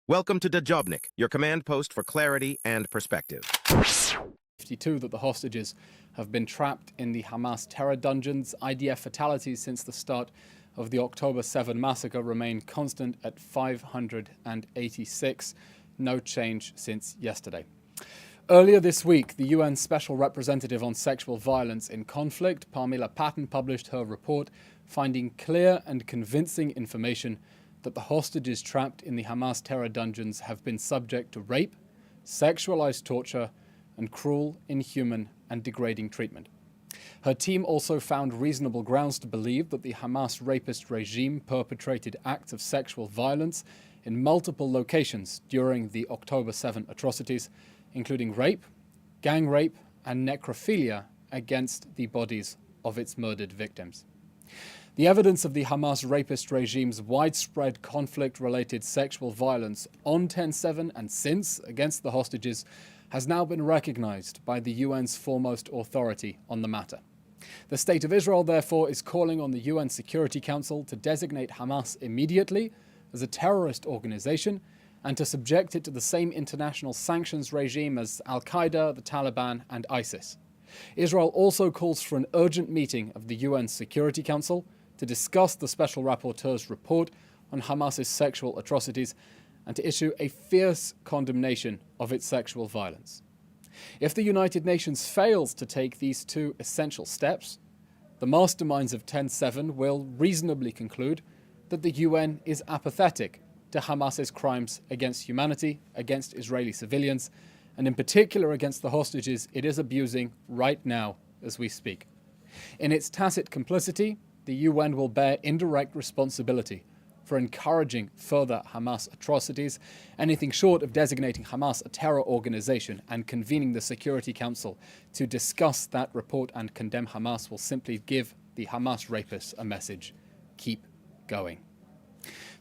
Welcome to Dejobnik, your command post for clarity and perspective. 52 that the hostages have been trapped in the Hamas terror dungeons. IDF fatalities since the start of the October 7 massacre remain constant at 586. No change since yesterday. Earlier this week, the UN Special Representative on Sexual Violence in Conflict, Pamela Patton, published her report finding clear and convincing information that the hostages trapped in the Hamas terror dungeons have been subject to rape, sexualized torture, and cruel, inhuman, and degrading treatment. Her team also found reasonable grounds to believe that the Hamas rapist regime perpetrated acts of sexual violence in multiple locations during the October 7 atrocities, including rape, gang rape, and necrophilia against the bodies of its murdered victims. The evidence of the Hamas rapist regime's widespread conflict-related sexual violence on 10/7 and since against the hostages has now been recognized by the UN's foremost authority on the matter. The State of Israel, therefore, is calling on the UN Security Council to designate Hamas immediately as a terrorist organization and to subject it to the same international sanctions regime as Al-Qaeda, the Taliban, and ISIS. Israel also calls for an urgent meeting of the UN Security Council to discuss the Special Rapporteur's report on Hamas's sexual atrocities and to issue a fierce condemnation of its sexual violence. If the United Nations fails to take these two essential steps, the masterminds of 10/7 will reasonably conclude that the UN is apathetic to Hamas's crimes against humanity, against Israeli civilians, and in particular against the hostages it is abusing right now as we speak. In its tacit complicity, the UN will bear indirect responsibility for encouraging further Hamas atrocities. Anything short of designating Hamas a terror organization and convening the Security Council to discuss that report and condemn Hamas will simply give the Hamas rapists a message: keep going.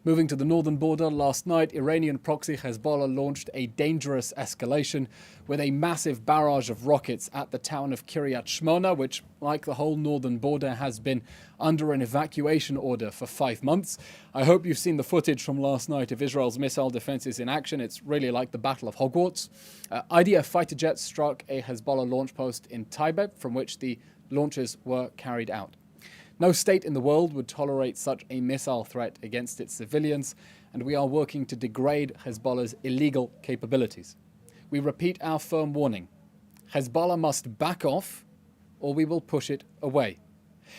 Moving to the northern border, last night, Iranian proxy Hezbollah launched a dangerous escalation with a massive barrage of rockets at the town of Kiryat Shmona, which, like the whole northern border, has been under an evacuation order for 5 months. I hope you've seen the footage from last night of Israel's missile defenses in action. It's really like the Battle of Hogwarts. IDF fighter jets struck a Hezbollah launch post in Taibeh, from which the launches were carried out. No state in the world would tolerate such a missile threat against its civilians, and we are working to degrade Hezbollah's illegal capabilities. We repeat our firm warning: Hezbollah must back off, or we will push it away.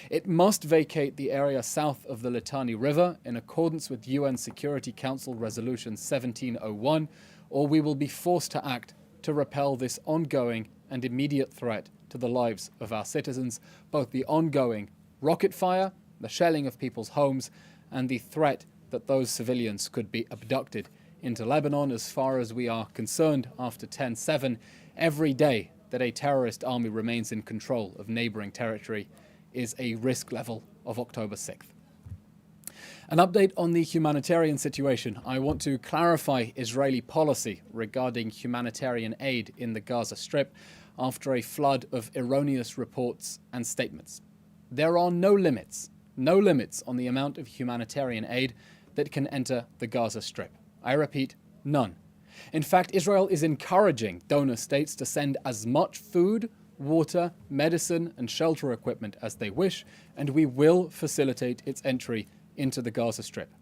It must vacate the area south of the Litani River in accordance with UN Security Council Resolution 1701, or we will be forced to act to repel this ongoing and immediate threat to the lives of our citizens, both the ongoing rocket fire, the shelling of people's homes, and the threat that those civilians could be abducted into Lebanon. As far as we are concerned, after 10/7, every day that a terrorist army remains in control of neighboring territory is a risk level of October 6th. An update on the humanitarian situation. I want to clarify Israeli policy regarding humanitarian aid in the Gaza Strip after a flood of erroneous reports and statements. There are no limits on the amount of humanitarian aid that can enter the Gaza Strip. I repeat, none. In fact, Israel is encouraging donor states to send as much food, water, medicine, and shelter equipment as they wish, and we will facilitate its entry into the Gaza Strip.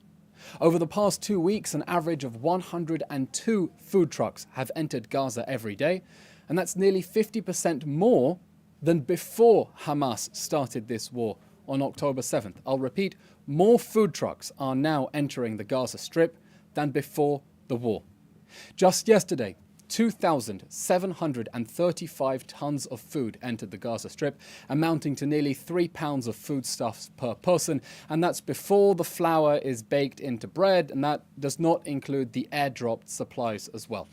Over the past 2 weeks, an average of 102 food trucks have entered Gaza every day, and that's nearly 50% more than before Hamas started this war on October 7th. I'll repeat, more food trucks are now entering the Gaza Strip than before the war. Just yesterday, 2,735 tons of food entered the Gaza Strip, amounting to nearly 3 pounds of foodstuffs per person, and that's before the flour is baked into bread, and that does not include the airdropped supplies as well.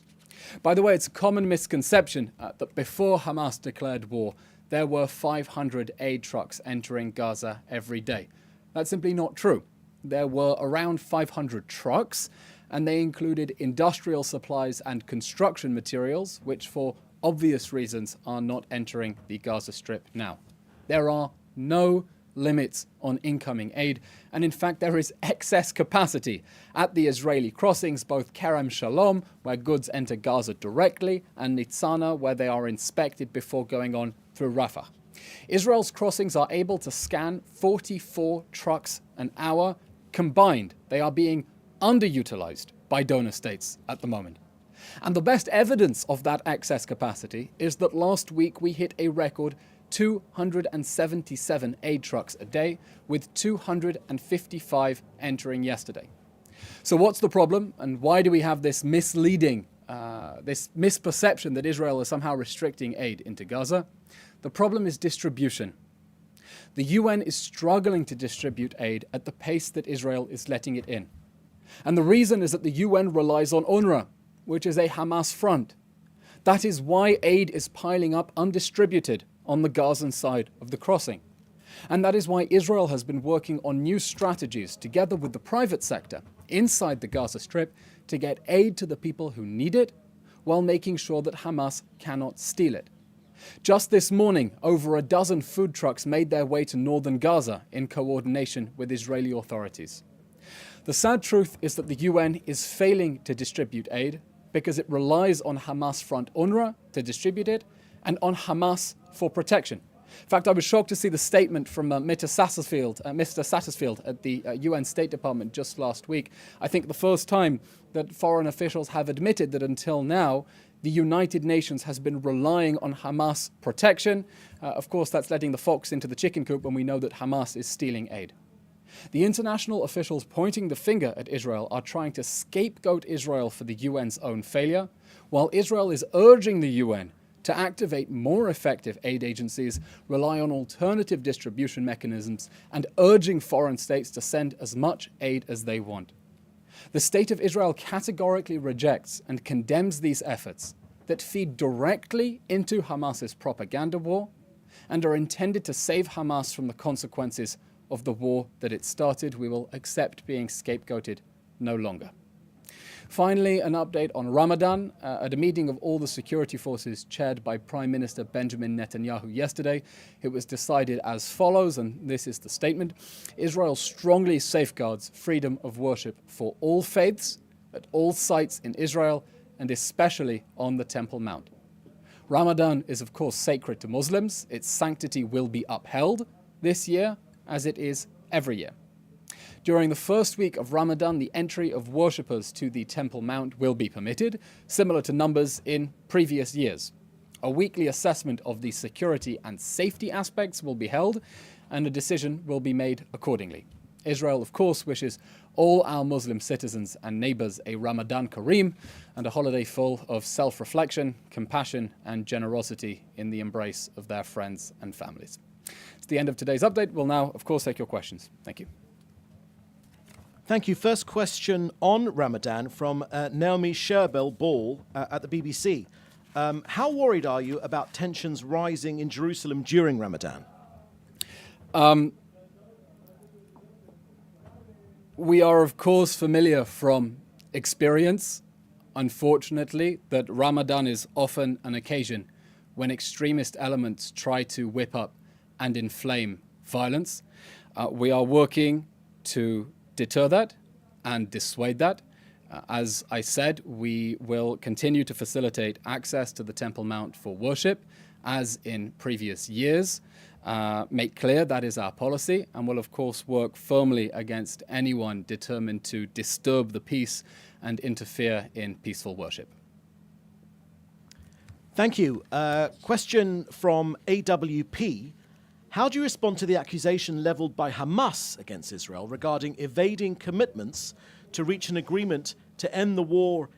By the way, it's a common misconception that before Hamas declared war, there were 500 aid trucks entering Gaza every day. That's simply not true. There were around 500 trucks, and they included industrial supplies and construction materials, which for obvious reasons are not entering the Gaza Strip now. There are no limits on incoming aid, and in fact there is excess capacity at the Israeli crossings, both Kerem Shalom, where goods enter Gaza directly, and Nitzana, where they are inspected before going on through Rafah. Israel's crossings are able to scan 44 trucks an hour combined. They are being underutilized by donor states at the moment. And the best evidence of that excess capacity is that last week we hit a record 277 aid trucks a day, with 255 entering yesterday. So what's the problem, and why do we have this misleading, this misperception that Israel is somehow restricting aid into Gaza? The problem is distribution. The UN is struggling to distribute aid at the pace that Israel is letting it in. And the reason is that the UN relies on UNRWA, which is a Hamas front. That is why aid is piling up undistributed on the Gazan side of the crossing. And that is why Israel has been working on new strategies together with the private sector inside the Gaza Strip to get aid to the people who need it, while making sure that Hamas cannot steal it. Just this morning, over a dozen food trucks made their way to northern Gaza in coordination with Israeli authorities. The sad truth is that the UN is failing to distribute aid because it relies on Hamas front UNRWA to distribute it and on Hamas for protection. In fact, I was shocked to see the statement from Mr. Satterfield at the UN State Department just last week. I think the first time that foreign officials have admitted that until now, the United Nations has been relying on Hamas protection. Of course, that's letting the fox into the chicken coop when we know that Hamas is stealing aid. The international officials pointing the finger at Israel are trying to scapegoat Israel for the UN's own failure, while Israel is urging the UN to activate more effective aid agencies, rely on alternative distribution mechanisms, and urging foreign states to send as much aid as they want. The State of Israel categorically rejects and condemns these efforts that feed directly into Hamas's propaganda war and are intended to save Hamas from the consequences of the war that it started. We will accept being scapegoated no longer. Finally, an update on Ramadan. At a meeting of all the security forces chaired by Prime Minister Benjamin Netanyahu yesterday, it was decided as follows, and this is the statement: Israel strongly safeguards freedom of worship for all faiths, at all sites in Israel, and especially on the Temple Mount. Ramadan is of course sacred to Muslims. Its sanctity will be upheld this year, as it is every year. During the first week of Ramadan, the entry of worshippers to the Temple Mount will be permitted, similar to numbers in previous years. A weekly assessment of the security and safety aspects will be held, and a decision will be made accordingly. Israel, of course, wishes all our Muslim citizens and neighbors a Ramadan Kareem and a holiday full of self-reflection, compassion, and generosity in the embrace of their friends and families. It's the end of today's update. We'll now, of course, take your questions. Thank you. Thank you. First question on Ramadan from Naomi Sherbel-Ball at the BBC. How worried are you about tensions rising in Jerusalem during Ramadan? We are, of course, familiar from experience, unfortunately, that Ramadan is often an occasion when extremist elements try to whip up and inflame violence. We are working to deter that and dissuade that. As I said, we will continue to facilitate access to the Temple Mount for worship, as in previous years. Make clear that is our policy, and will of course work firmly against anyone determined to disturb the peace and interfere in peaceful worship. Thank you. Question from AWP. How do you respond to the accusation leveled by Hamas against Israel regarding evading commitments to reach an agreement to end the war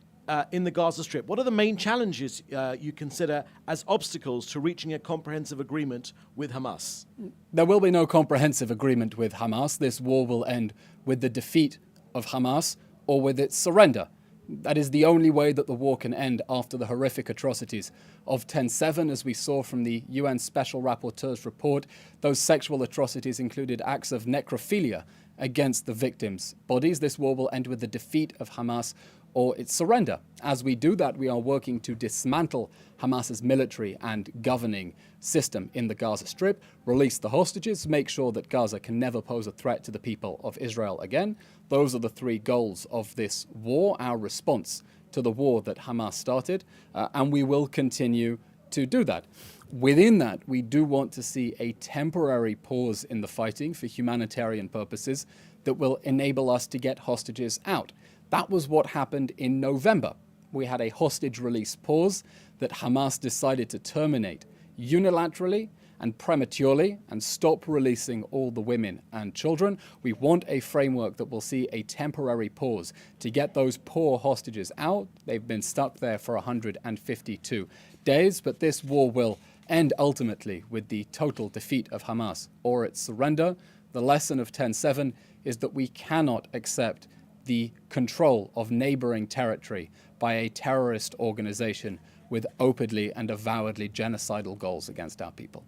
in the Gaza Strip? What are the main challenges you consider as obstacles to reaching a comprehensive agreement with Hamas? There will be no comprehensive agreement with Hamas. This war will end with the defeat of Hamas or with its surrender. That is the only way that the war can end after the horrific atrocities of 10/7, as we saw from the UN Special Rapporteur's report. Those sexual atrocities included acts of necrophilia against the victims' bodies. This war will end with the defeat of Hamas or its surrender. As we do that, we are working to dismantle Hamas's military and governing system in the Gaza Strip, release the hostages, make sure that Gaza can never pose a threat to the people of Israel again. Those are the three goals of this war, our response to the war that Hamas started, and we will continue to do that. Within that, we do want to see a temporary pause in the fighting for humanitarian purposes that will enable us to get hostages out. That was what happened in November. We had a hostage release pause that Hamas decided to terminate unilaterally and prematurely and stop releasing all the women and children. We want a framework that will see a temporary pause to get those poor hostages out. They've been stuck there for 152 days, but this war will end ultimately with the total defeat of Hamas or its surrender. The lesson of 10/7 is that we cannot accept the control of neighboring territory by a terrorist organization with openly and avowedly genocidal goals against our people.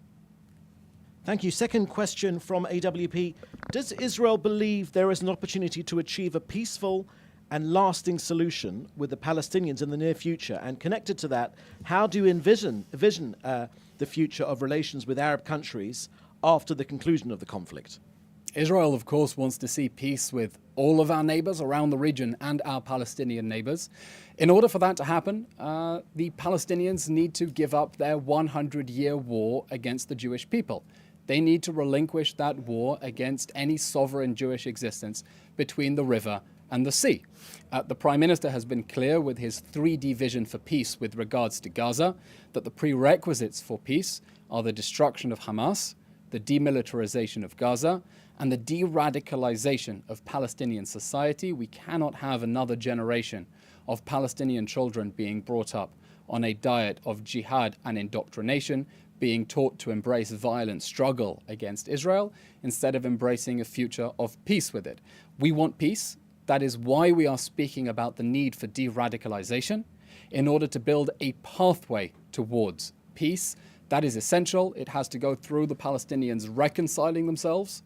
Thank you. Second question from AWP. Does Israel believe there is an opportunity to achieve a peaceful and lasting solution with the Palestinians in the near future? And connected to that, how do you envision the future of relations with Arab countries after the conclusion of the conflict? Israel, of course, wants to see peace with all of our neighbors around the region and our Palestinian neighbors. In order for that to happen, the Palestinians need to give up their 100-year war against the Jewish people. They need to relinquish that war against any sovereign Jewish existence between the river and the sea. The Prime Minister has been clear with his 3D vision for peace with regards to Gaza that the prerequisites for peace are the destruction of Hamas, the demilitarization of Gaza, and the de-radicalization of Palestinian society. We cannot have another generation of Palestinian children being brought up on a diet of jihad and indoctrination, being taught to embrace violent struggle against Israel instead of embracing a future of peace with it. We want peace. That is why we are speaking about the need for de-radicalization in order to build a pathway towards peace. That is essential. It has to go through the Palestinians reconciling themselves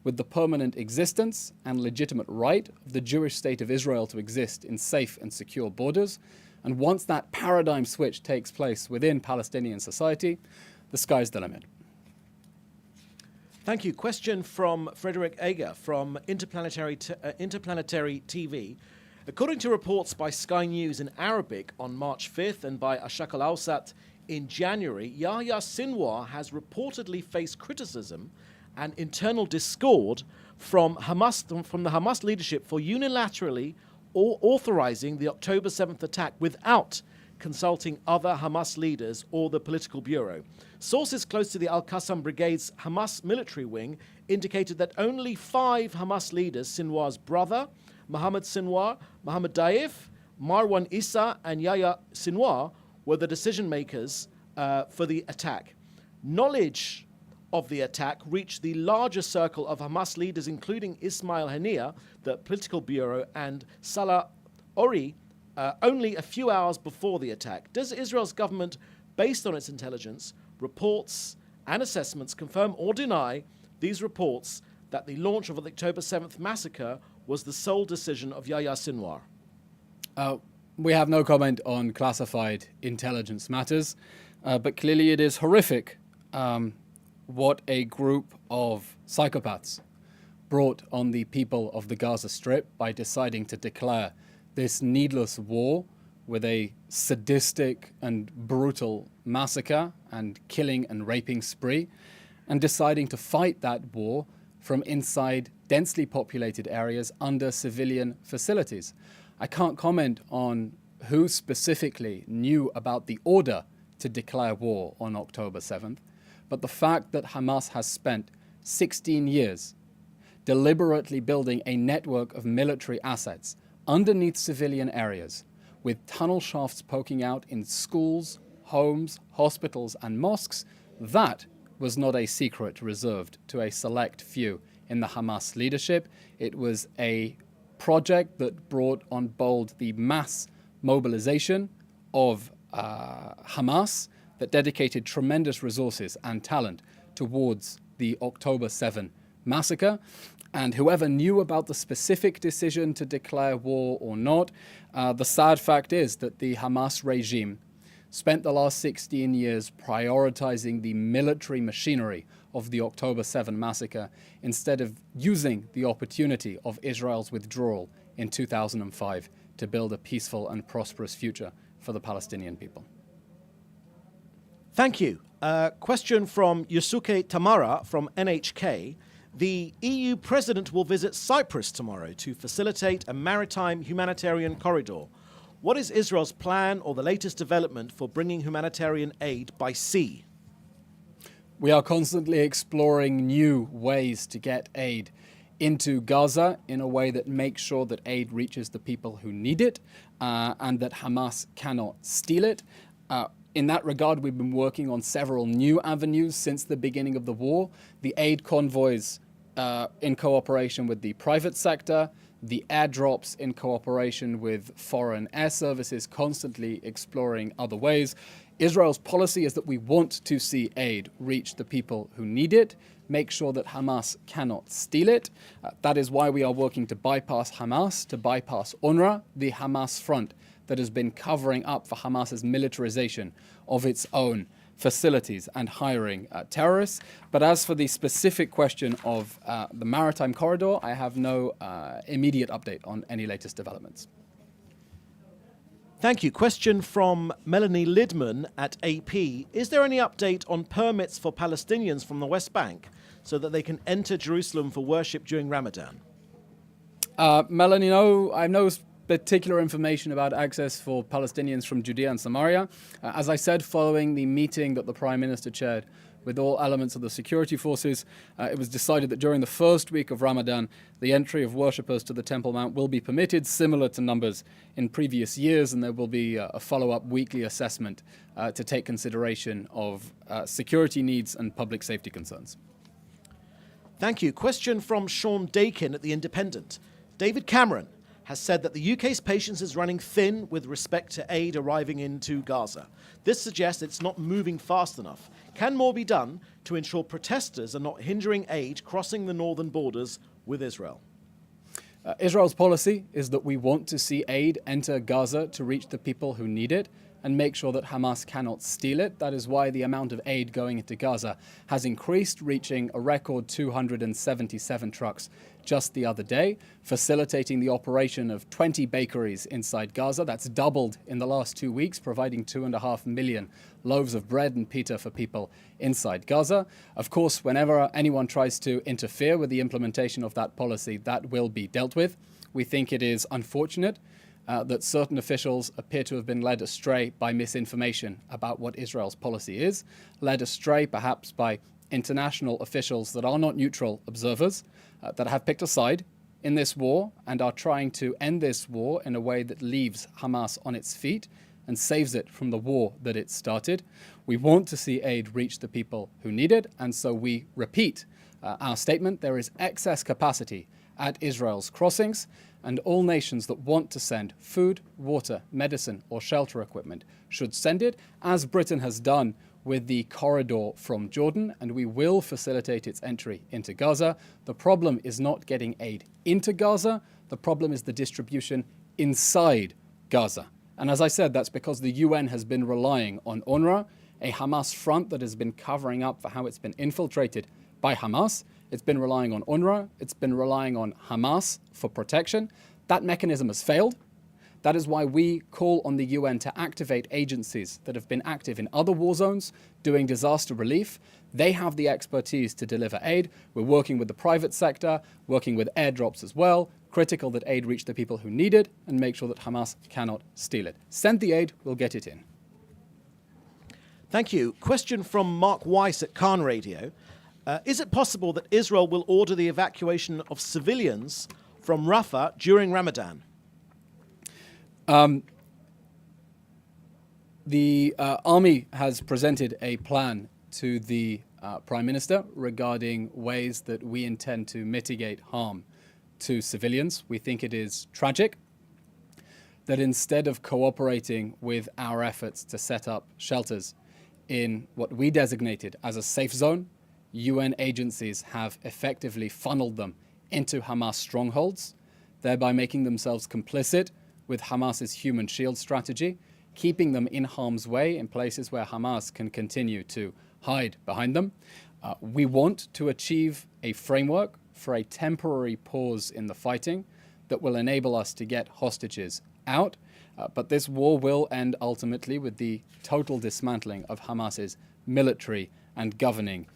with the permanent existence and legitimate right of the Jewish state of Israel to exist in safe and secure borders. And once that paradigm switch takes place within Palestinian society, the sky's the limit. Thank you. Question from Frederick Ager from Interplanetary TV. According to reports by Sky News in Arabic on March 5th and by Ashak al-Awsat in January, Yahya Sinwar has reportedly faced criticism and internal discord from the Hamas leadership for unilaterally authorizing the October 7th attack without consulting other Hamas leaders or the political bureau. Sources close to the Al-Qassam Brigade's Hamas military wing indicated that only 5 Hamas leaders, Sinwar's brother, Mohammed Sinwar, Mohammed Daif, Marwan Issa, and Yahya Sinwar, were the decision makers for the attack. Knowledge of the attack reached the larger circle of Hamas leaders, including Ismail Haniyeh, the political bureau, and Salah Ori, only a few hours before the attack. Does Israel's government, based on its intelligence, reports, and assessments, confirm or deny these reports that the launch of the October 7th massacre was the sole decision of Yahya Sinwar? We have no comment on classified intelligence matters, but clearly it is horrific what a group of psychopaths brought on the people of the Gaza Strip by deciding to declare this needless war with a sadistic and brutal massacre and killing and raping spree, and deciding to fight that war from inside densely populated areas under civilian facilities. I can't comment on who specifically knew about the order to declare war on October 7th, but the fact that Hamas has spent 16 years deliberately building a network of military assets underneath civilian areas, with tunnel shafts poking out in schools, homes, hospitals, and mosques, that was not a secret reserved to a select few in the Hamas leadership. It was a project that brought on board the mass mobilization of Hamas that dedicated tremendous resources and talent towards the October 7 massacre. And whoever knew about the specific decision to declare war or not, the sad fact is that the Hamas regime spent the last 16 years prioritizing the military machinery of the October 7 massacre instead of using the opportunity of Israel's withdrawal in 2005 to build a peaceful and prosperous future for the Palestinian people. Thank you. Question from Yusuke Tamara from NHK. The EU president will visit Cyprus tomorrow to facilitate a maritime humanitarian corridor. What is Israel's plan or the latest development for bringing humanitarian aid by sea? We are constantly exploring new ways to get aid into Gaza in a way that makes sure that aid reaches the people who need it and that Hamas cannot steal it. In that regard, we've been working on several new avenues since the beginning of the war. The aid convoys in cooperation with the private sector, the airdrops in cooperation with foreign air services, constantly exploring other ways. Israel's policy is that we want to see aid reach the people who need it, make sure that Hamas cannot steal it. That is why we are working to bypass Hamas, to bypass UNRWA, the Hamas front that has been covering up for Hamas's militarization of its own facilities and hiring terrorists. But as for the specific question of the maritime corridor, I have no immediate update on any latest developments. Thank you. Question from Melanie Lidman at AP. Is there any update on permits for Palestinians from the West Bank so that they can enter Jerusalem for worship during Ramadan? Melanie, no, I have no particular information about access for Palestinians from Judea and Samaria. As I said, following the meeting that the Prime Minister chaired with all elements of the security forces, it was decided that during the first week of Ramadan, the entry of worshippers to the Temple Mount will be permitted, similar to numbers in previous years, and there will be a follow-up weekly assessment to take consideration of security needs and public safety concerns. Thank you. Question from Sean Dakin at The Independent. David Cameron has said that the UK's patience is running thin with respect to aid arriving into Gaza. This suggests it's not moving fast enough. Can more be done to ensure protesters are not hindering aid crossing the northern borders with Israel? Israel's policy is that we want to see aid enter Gaza to reach the people who need it and make sure that Hamas cannot steal it. That is why the amount of aid going into Gaza has increased, reaching a record 277 trucks just the other day, facilitating the operation of 20 bakeries inside Gaza. That's doubled in the last 2 weeks, providing 2.5 million loaves of bread and pita for people inside Gaza. Of course, whenever anyone tries to interfere with the implementation of that policy, that will be dealt with. We think it is unfortunate that certain officials appear to have been led astray by misinformation about what Israel's policy is, led astray perhaps by international officials that are not neutral observers, that have picked a side in this war and are trying to end this war in a way that leaves Hamas on its feet and saves it from the war that it started. We want to see aid reach the people who need it, and so we repeat our statement. There is excess capacity at Israel's crossings, and all nations that want to send food, water, medicine, or shelter equipment should send it, as Britain has done with the corridor from Jordan, and we will facilitate its entry into Gaza. The problem is not getting aid into Gaza. The problem is the distribution inside Gaza. And as I said, that's because the UN has been relying on UNRWA, a Hamas front that has been covering up for how it's been infiltrated by Hamas. It's been relying on UNRWA. It's been relying on Hamas for protection. That mechanism has failed. That is why we call on the UN to activate agencies that have been active in other war zones doing disaster relief. They have the expertise to deliver aid. We're working with the private sector, working with airdrops as well. Critical that aid reach the people who need it and make sure that Hamas cannot steal it. Send the aid, we'll get it in. Thank you. Question from Mark Weiss at Khan Radio. Is it possible that Israel will order the evacuation of civilians from Rafah during Ramadan? The army has presented a plan to the Prime Minister regarding ways that we intend to mitigate harm to civilians. We think it is tragic that instead of cooperating with our efforts to set up shelters in what we designated as a safe zone, UN agencies have effectively funneled them into Hamas strongholds, thereby making themselves complicit with Hamas's human shield strategy, keeping them in harm's way in places where Hamas can continue to hide behind them. We want to achieve a framework for a temporary pause in the fighting that will enable us to get hostages out. But this war will end ultimately with the total dismantling of Hamas's military and governing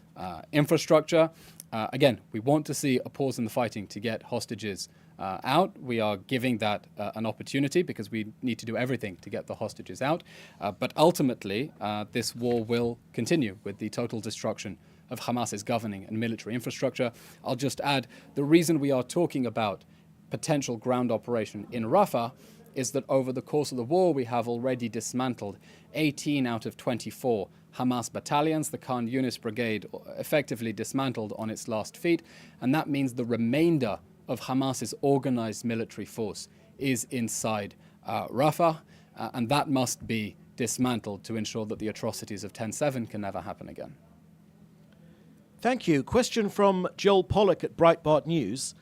infrastructure. Again, we want to see a pause in the fighting to get hostages out. We are giving that an opportunity because we need to do everything to get the hostages out. But ultimately, this war will continue with the total destruction of Hamas's governing and military infrastructure. I'll just add, the reason we are talking about potential ground operation in Rafah is that over the course of the war, we have already dismantled 18 out of 24 Hamas battalions. The Khan Yunis brigade effectively dismantled on its last feet, and that means the remainder of Hamas's organized military force is inside Rafah, and that must be dismantled to ensure that the atrocities of 10/7 can never happen again. Thank you. Question from Joel Pollack at Breitbart News.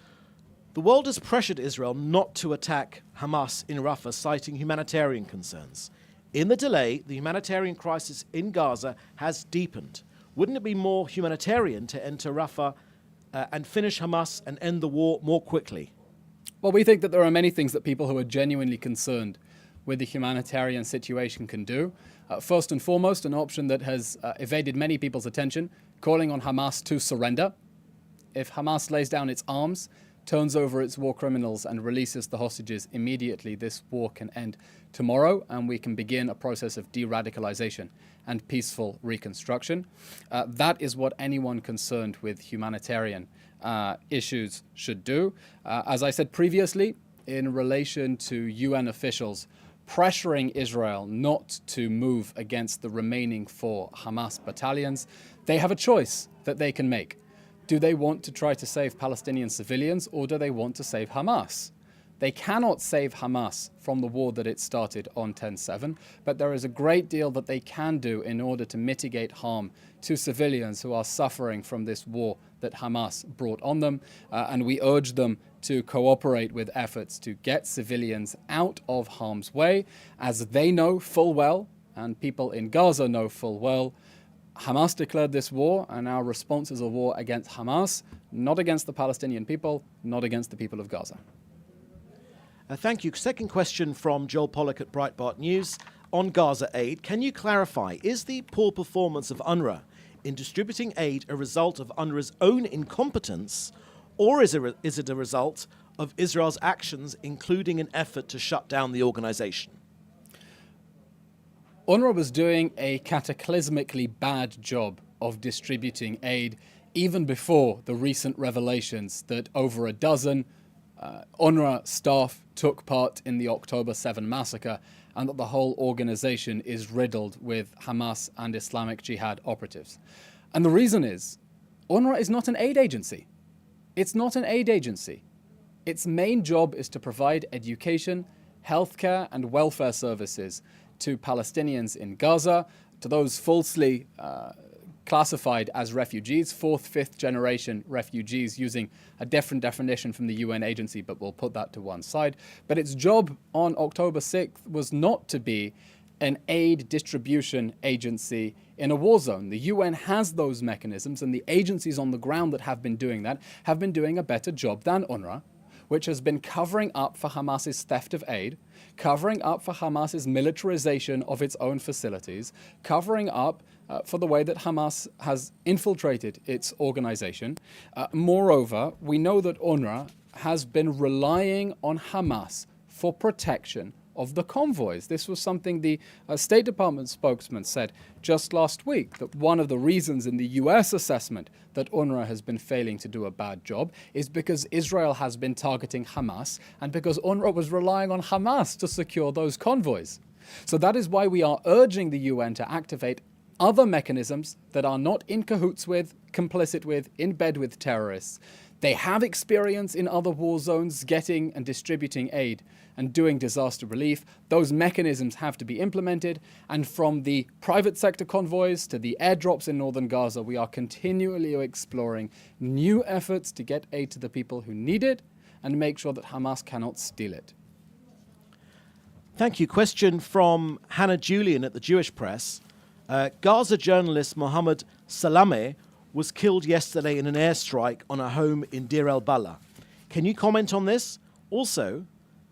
The world has pressured Israel not to attack Hamas in Rafah, citing humanitarian concerns. In the delay, the humanitarian crisis in Gaza has deepened. Wouldn't it be more humanitarian to enter Rafah and finish Hamas and end the war more quickly? Well, we think that there are many things that people who are genuinely concerned with the humanitarian situation can do. First and foremost, an option that has evaded many people's attention, calling on Hamas to surrender. If Hamas lays down its arms, turns over its war criminals and releases the hostages immediately, this war can end tomorrow and we can begin a process of de-radicalization and peaceful reconstruction. That is what anyone concerned with humanitarian issues should do. As I said previously, in relation to UN officials pressuring Israel not to move against the remaining 4 Hamas battalions, they have a choice that they can make. Do they want to try to save Palestinian civilians, or do they want to save Hamas? They cannot save Hamas from the war that it started on 10/7, but there is a great deal that they can do in order to mitigate harm to civilians who are suffering from this war that Hamas brought on them. And we urge them to cooperate with efforts to get civilians out of harm's way, as they know full well, and people in Gaza know full well, Hamas declared this war, and our response is a war against Hamas, not against the Palestinian people, not against the people of Gaza. Thank you. Second question from Joel Pollack at Breitbart News. On Gaza aid, can you clarify, is the poor performance of UNRWA in distributing aid a result of UNRWA's own incompetence, or is it a result of Israel's actions, including an effort to shut down the organization? UNRWA was doing a cataclysmically bad job of distributing aid even before the recent revelations that over a dozen UNRWA staff took part in the October 7 massacre, and that the whole organization is riddled with Hamas and Islamic Jihad operatives. And the reason is, UNRWA is not an aid agency. It's not an aid agency. Its main job is to provide education, healthcare, and welfare services to Palestinians in Gaza, to those falsely classified as refugees, 4th, 5th generation refugees, using a different definition from the UN agency, but we'll put that to one side. But its job on October 6th was not to be an aid distribution agency in a war zone. The UN has those mechanisms, and the agencies on the ground that have been doing that have been doing a better job than UNRWA, which has been covering up for Hamas's theft of aid, covering up for Hamas's militarization of its own facilities, covering up for the way that Hamas has infiltrated its organization. Moreover, we know that UNRWA has been relying on Hamas for protection of the convoys. This was something the State Department spokesman said just last week, that one of the reasons in the US assessment that UNRWA has been failing to do a bad job is because Israel has been targeting Hamas, and because UNRWA was relying on Hamas to secure those convoys. So that is why we are urging the UN to activate other mechanisms that are not in cahoots with, complicit with, in bed with terrorists. They have experience in other war zones getting and distributing aid and doing disaster relief. Those mechanisms have to be implemented. And from the private sector convoys to the airdrops in northern Gaza, we are continually exploring new efforts to get aid to the people who need it and make sure that Hamas cannot steal it. Thank you. Question from Hannah Julian at the Jewish Press. Gaza journalist Mohammed Salameh was killed yesterday in an airstrike on a home in Deir el-Balah. Can you comment on this? Also,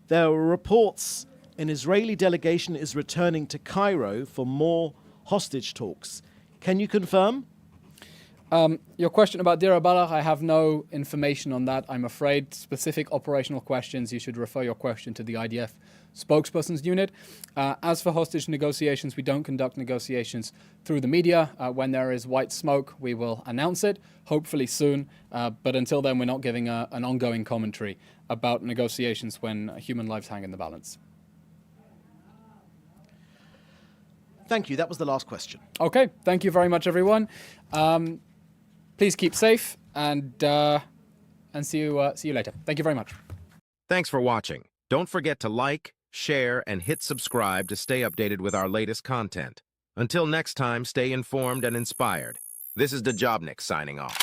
there are reports an Israeli delegation is returning to Cairo for more hostage talks. Can you confirm? Your question about Deir el-Balah, I have no information on that. I'm afraid specific operational questions, you should refer your question to the IDF spokesperson's unit. As for hostage negotiations, we don't conduct negotiations through the media. When there is white smoke, we will announce it, hopefully soon. But until then, we're not giving an ongoing commentary about negotiations when human lives hang in the balance. Thank you. That was the last question. Okay, thank you very much, everyone. Please keep safe and see you later. Thank you very much. Thanks for watching. Don't forget to like, share, and hit subscribe to stay updated with our latest content. Until next time, stay informed and inspired. This is Dejobnik signing off.